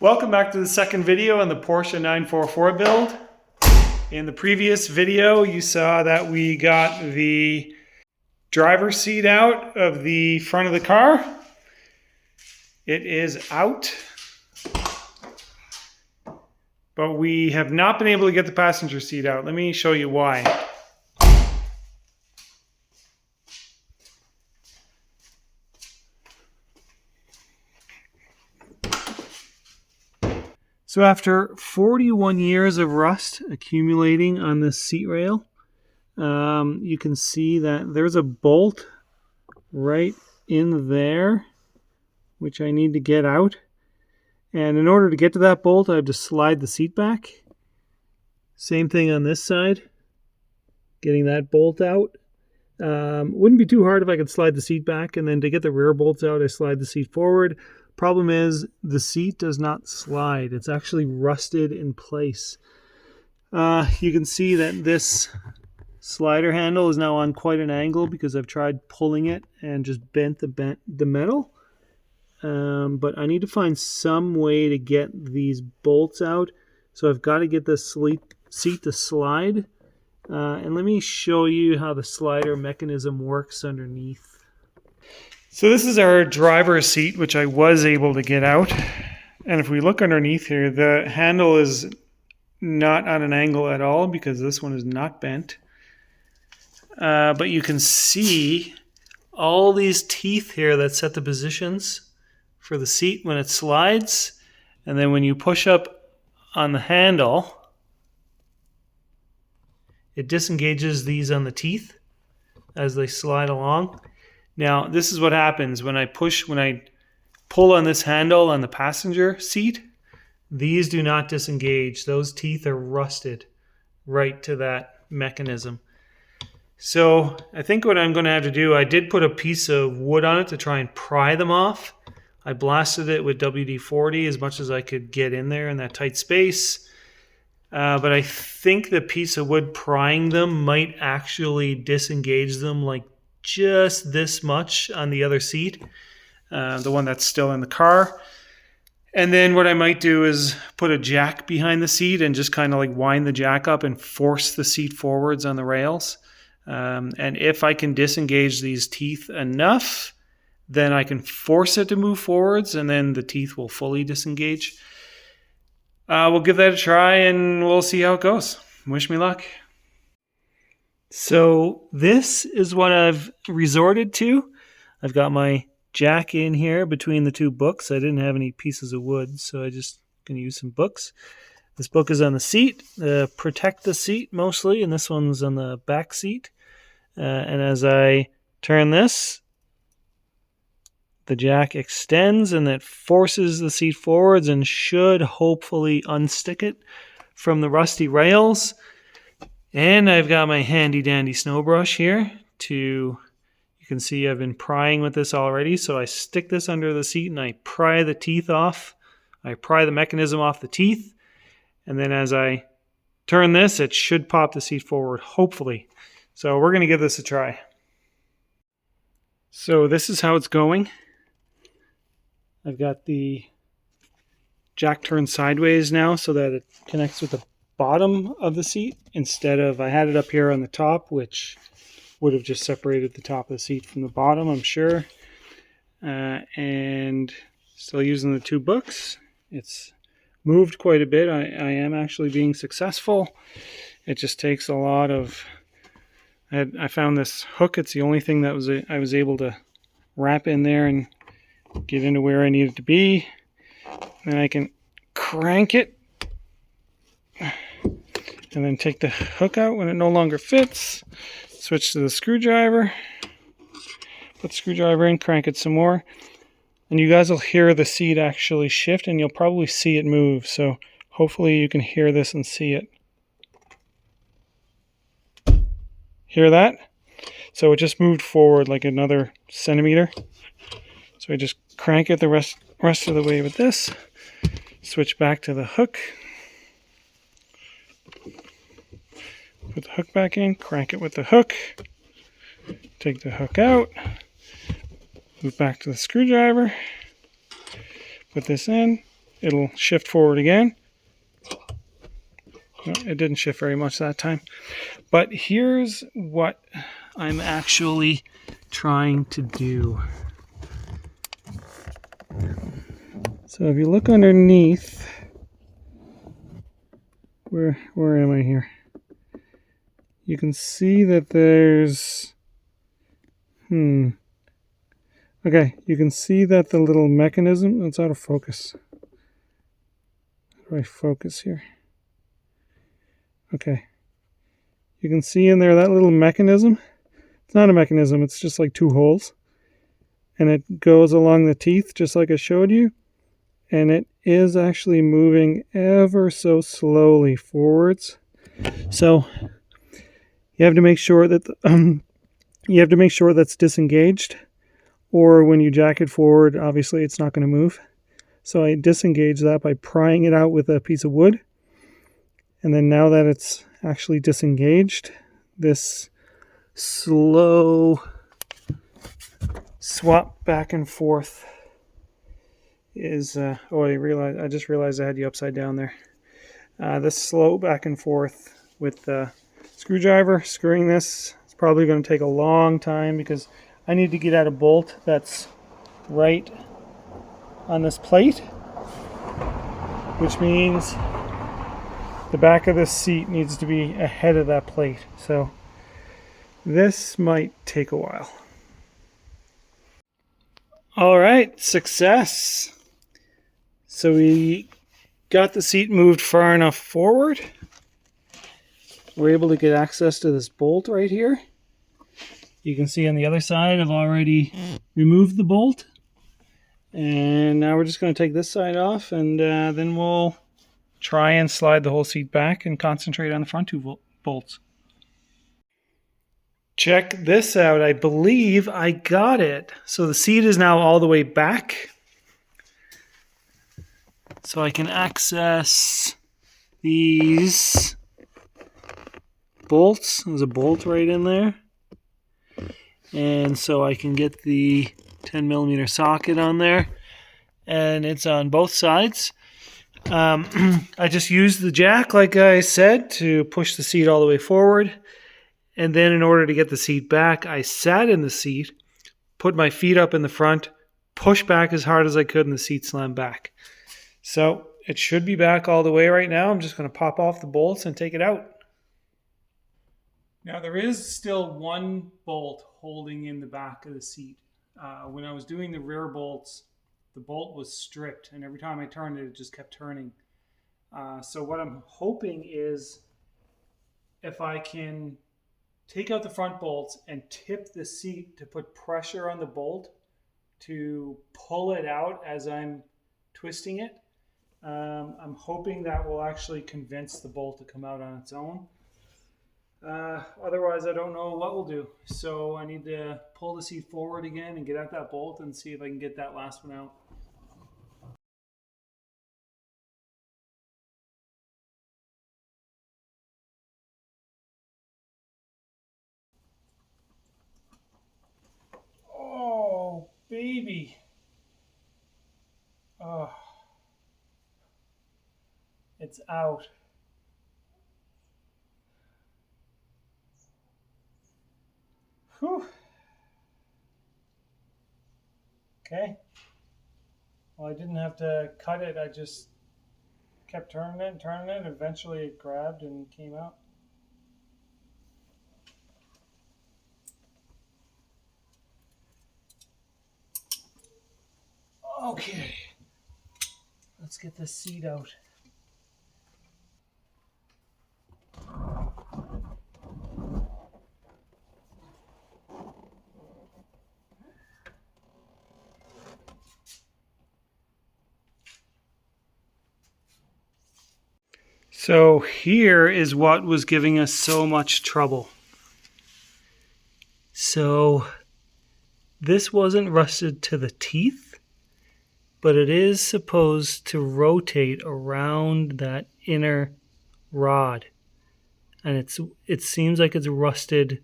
Welcome back to the second video on the Porsche 944 build. In the previous video, you saw that we got the driver's seat out of the front of the car. It is out, but we have not been able to get the passenger seat out. Let me show you why. So after 41 years of rust accumulating on this seat rail, you can see that there's a bolt right in there, which I need to get out. And in order to get to that bolt, I have to slide the seat back. Same thing on this side, getting that bolt out. Wouldn't be too hard if I could slide the seat back, and then to get the rear bolts out, I slide the seat forward. Problem is, the seat does not slide. It's actually rusted in place. You can see that this slider handle is now on quite an angle because I've tried pulling it and just bent the metal. But I need to find some way to get these bolts out. So I've got to get this seat to slide. And let me show you how the slider mechanism works underneath. So this is our driver's seat, which I was able to get out. And if we look underneath here, the handle is not on an angle at all because this one is not bent. But you can see all these teeth here that set the positions for the seat when it slides. And then when you push up on the handle, it disengages these on the teeth as they slide along. Now, this is what happens when I pull on this handle on the passenger seat. These do not disengage. Those teeth are rusted right to that mechanism. So I think what I'm going to have to do, I did put a piece of wood on it to try and pry them off. I blasted it with WD-40 as much as I could get in there in that tight space. But I think the piece of wood prying them might actually disengage them like just this much on the other seat, the one that's still in the car. And then what I might do is put a jack behind the seat and just kind of like wind the jack up and force the seat forwards on the rails. And if I can disengage these teeth enough, then I can force it to move forwards and then the teeth will fully disengage. We'll give that a try and we'll see how it goes. Wish me luck. So this is what I've resorted to. I've got my jack in here between the two books. I didn't have any pieces of wood, so I just going to use some books. This book is on the seat, protect the seat mostly, and this one's on the back seat. And as I turn this, the jack extends and it forces the seat forwards and should hopefully unstick it from the rusty rails. And I've got my handy dandy snow brush here you can see I've been prying with this already. So I stick this under the seat and I pry the teeth off. I pry the mechanism off the teeth. And then as I turn this, it should pop the seat forward, hopefully. So we're going to give this a try. So this is how it's going. I've got the jack turned sideways now so that it connects with the bottom of the seat instead of, I had it up here on the top, which would have just separated the top of the seat from the bottom, I'm sure. And still using the two books. It's moved quite a bit. I am actually being successful. It just takes a lot of, I found this hook. It's the only thing that I was able to wrap in there and get into where I need it to be. Then I can crank it and then take the hook out when it no longer fits. Switch to the screwdriver. Put the screwdriver in, crank it some more. And you guys will hear the seat actually shift and you'll probably see it move. So hopefully you can hear this and see it. Hear that? So it just moved forward like another centimeter. So I just crank it the rest of the way with this. Switch back to the hook. Put the hook back in, crank it with the hook. Take the hook out. Move back to the screwdriver. Put this in. it'll shift forward again. No, it didn't shift very much that time. But here's what I'm actually trying to do. So if you look underneath, where am I here? You can see that there's, okay, you can see that the little mechanism, it's out of focus. How do I focus here? Okay. You can see in there that little mechanism. It's not a mechanism, it's just like two holes. And it goes along the teeth just like I showed you. And it is actually moving ever so slowly forwards. So you have to make sure that that's disengaged, or when you jack it forward, obviously it's not going to move. So I disengage that by prying it out with a piece of wood. And then now that it's actually disengaged, this slow swap back and forth is I just realized I had you upside down there. This slow back and forth with the screwdriver screwing this is probably going to take a long time because I need to get at a bolt that's right on this plate, which means the back of this seat needs to be ahead of that plate. So this might take a while. All right, success. So we got the seat moved far enough forward. We're able to get access to this bolt right here. You can see on the other side I've already removed the bolt. And now we're just going to take this side off, and then we'll try and slide the whole seat back and concentrate on the front two bolts. Check this out. I believe I got it. So the seat is now all the way back. So I can access these bolts. There's a bolt right in there. And so I can get the 10mm socket on there. And it's on both sides. I just used the jack, like I said, to push the seat all the way forward. And then in order to get the seat back, I sat in the seat, put my feet up in the front, pushed back as hard as I could, and the seat slammed back. So it should be back all the way right now. I'm just going to pop off the bolts and take it out. Now there is still one bolt holding in the back of the seat. When I was doing the rear bolts, the bolt was stripped, and every time I turned it, it just kept turning. So what I'm hoping is if I can take out the front bolts and tip the seat to put pressure on the bolt to pull it out as I'm twisting it. I'm hoping that will actually convince the bolt to come out on its own. Otherwise, I don't know what we'll do. So I need to pull the seat forward again and get at that bolt and see if I can get that last one out. Oh, baby. Oh, it's out. Whew. Okay. Well, I didn't have to cut it. I just kept turning it and turning it. Eventually it grabbed and came out. Okay. Let's get this seat out. So here is what was giving us so much trouble. So this wasn't rusted to the teeth, but it is supposed to rotate around that inner rod. And it seems like it's rusted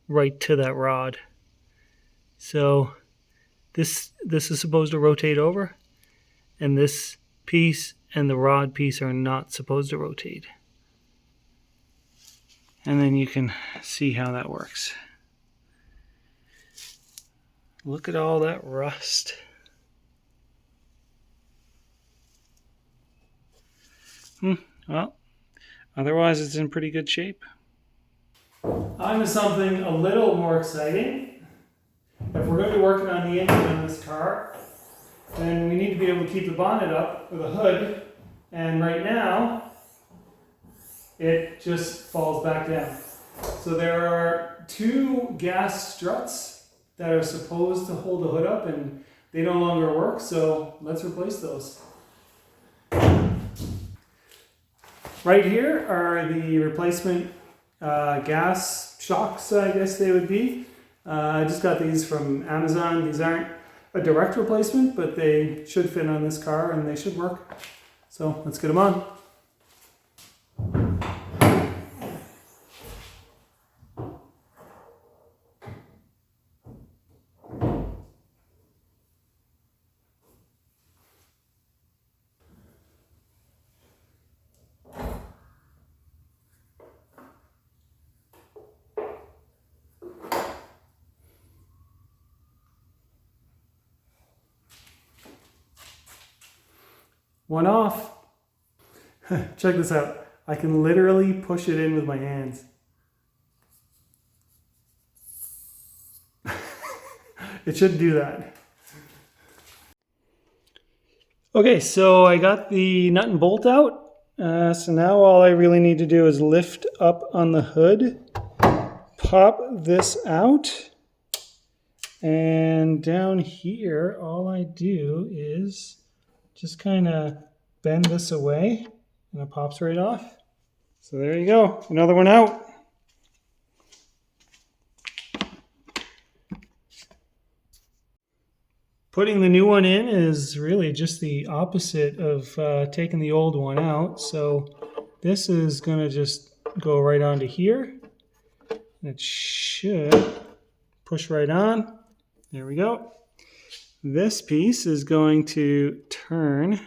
right to that rod. So this is supposed to rotate over, and this piece and the rod piece are not supposed to rotate. And then you can see how that works. Look at all that rust. Well, otherwise it's in pretty good shape. On to something a little more exciting. If we're going to be working on the engine on this car, then we need to be able to keep the bonnet up with a hood. And right now, it just falls back down. So there are 2 gas struts that are supposed to hold the hood up, and they no longer work, so let's replace those. Right here are the replacement gas shocks, I guess they would be. I just got these from Amazon. These aren't a direct replacement, but they should fit on this car and they should work. So let's get them on. One off. Check this out. I can literally push it in with my hands. It should do that. Okay, so I got the nut and bolt out. So now all I really need to do is lift up on the hood, pop this out, and down here all I do is just kind of bend this away and it pops right off. So there you go, another one out. Putting the new one in is really just the opposite of taking the old one out. So this is going to just go right onto here. It should push right on. There we go. This piece is going to turn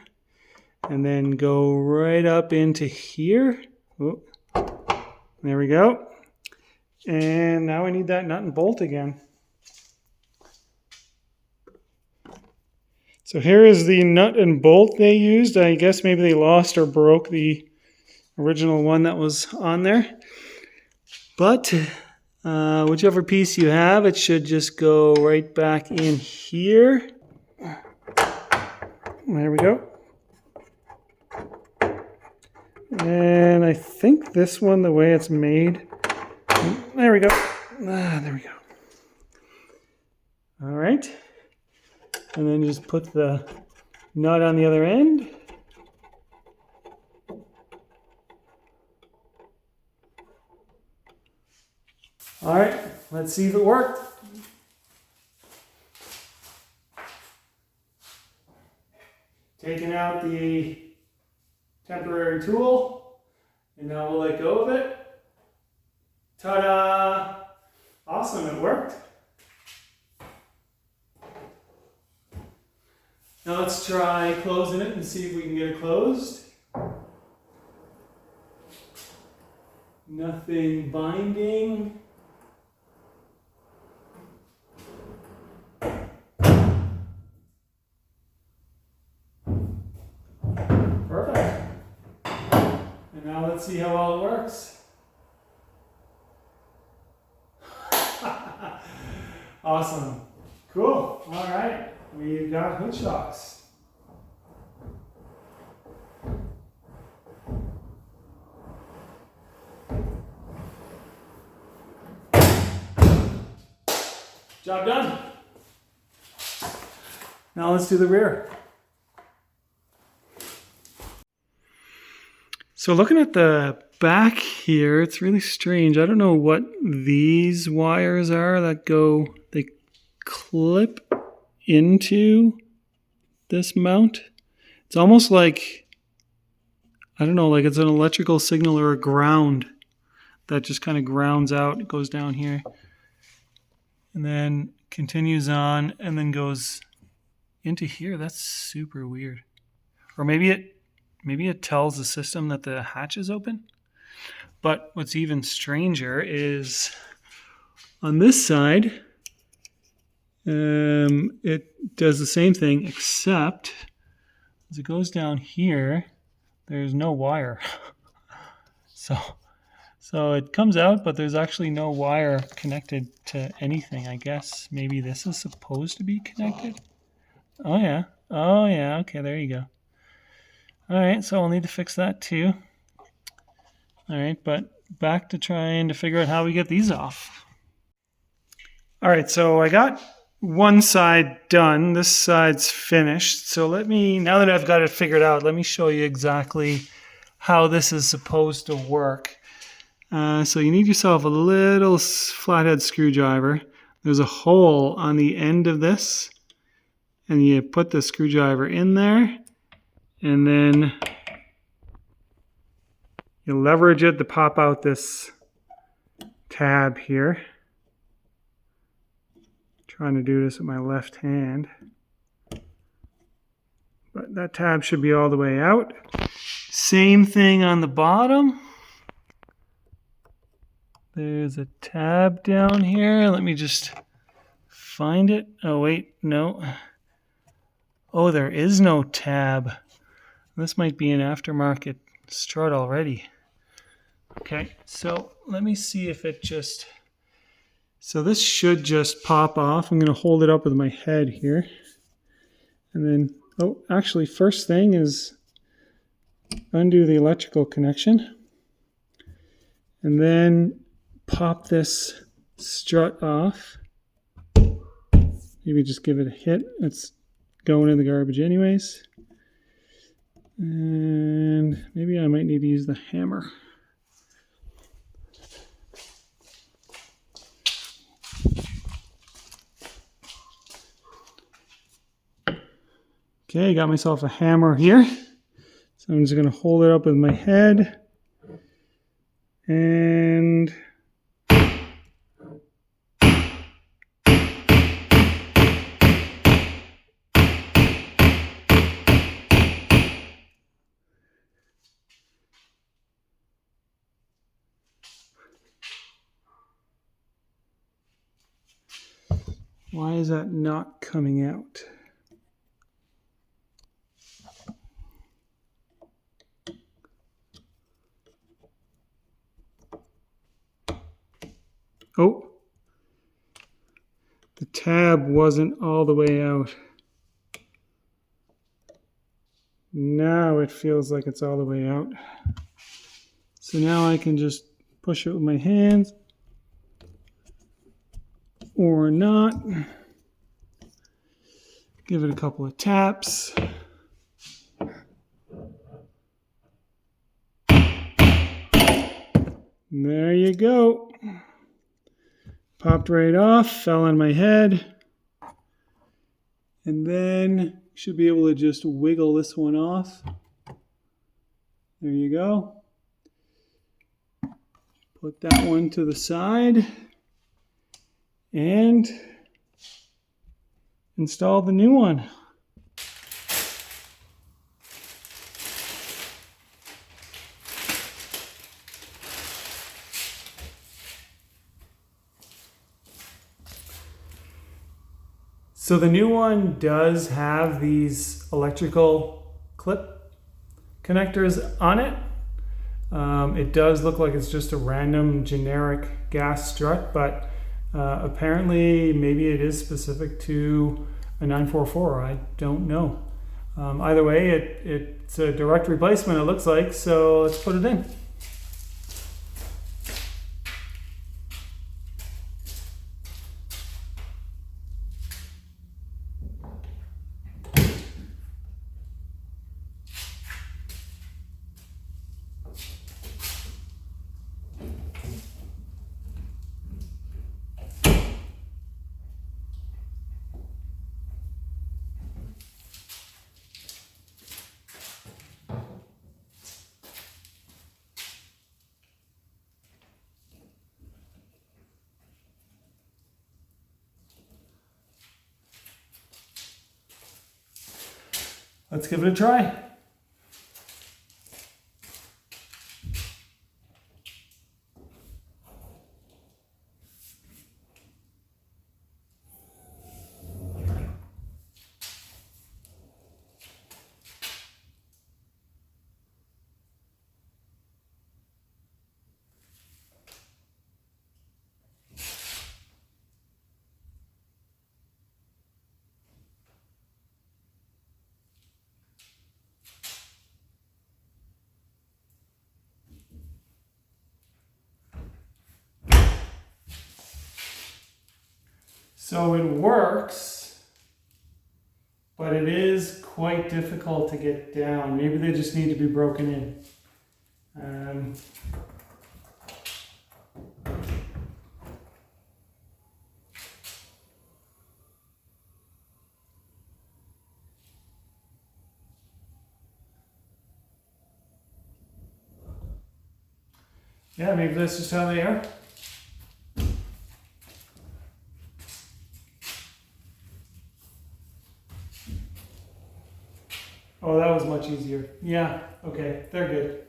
and then go right up into here. Oh, there we go. And now I need that nut and bolt again. So here is the nut and bolt they used. I guess maybe they lost or broke the original one that was on there. But whichever piece you have, it should just go right back in here. There we go. And I think this one, the way it's made, there we go. There we go. All right. And then just put the nut on the other end. All right, let's see if it worked. Taking out the temporary tool, and now we'll let go of it. Ta-da! Awesome, it worked. Now let's try closing it and see if we can get it closed. Nothing binding. Perfect. And now let's see how well it works. Awesome. Cool. All right. We've got hood shocks. Job done. Now let's do the rear. So looking at the back here, it's really strange. I don't know what these wires are that go, they clip into this mount. It's almost like, I don't know, like it's an electrical signal or a ground that just kind of grounds out. It goes down here and then continues on and then goes into here. That's super weird. Or maybe it tells the system that the hatch is open. But what's even stranger is on this side, it does the same thing, except as it goes down here, there's no wire. So it comes out, but there's actually no wire connected to anything. I guess maybe this is supposed to be connected. Oh yeah. Okay, there you go. All right, so I'll need to fix that too. All right, but back to trying to figure out how we get these off. All right, so I got one side done. This side's finished. So now that I've got it figured out, let me show you exactly how this is supposed to work. So you need yourself a little flathead screwdriver. There's a hole on the end of this, and you put the screwdriver in there, and then you leverage it to pop out this tab here. Trying to do this with my left hand. But that tab should be all the way out. Same thing on the bottom. There's a tab down here. Let me just find it. Oh, wait, no. Oh, there is no tab. This might be an aftermarket strut already. Okay, so let me see if it just... So this should just pop off. I'm going to hold it up with my head here. And then, oh, actually, first thing is undo the electrical connection. And then pop this strut off. Maybe just give it a hit. It's going in the garbage anyways. And maybe I might need to use the hammer. Okay, got myself a hammer here. So I'm just going to hold it up with my head. And why is that not coming out? Oh, the tab wasn't all the way out. Now it feels like it's all the way out. So now I can just push it with my hands or not. Give it a couple of taps. There you go. Popped right off, fell on my head. And then you should be able to just wiggle this one off. There you go. Put that one to the side and install the new one. So the new one does have these electrical clip connectors on it. It does look like it's just a random generic gas strut, but apparently maybe it is specific to a 944. I don't know. Either way, it's a direct replacement, it looks like, so let's put it in. Let's give it a try. So it works, but it is quite difficult to get down. Maybe they just need to be broken in. Yeah, maybe that's just how they are. Oh, that was much easier. Yeah, okay, they're good.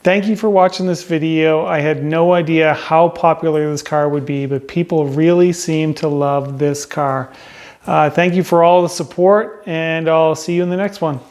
Thank you for watching this video. I had no idea how popular this car would be, but people really seem to love this car. Thank you for all the support, and I'll see you in the next one.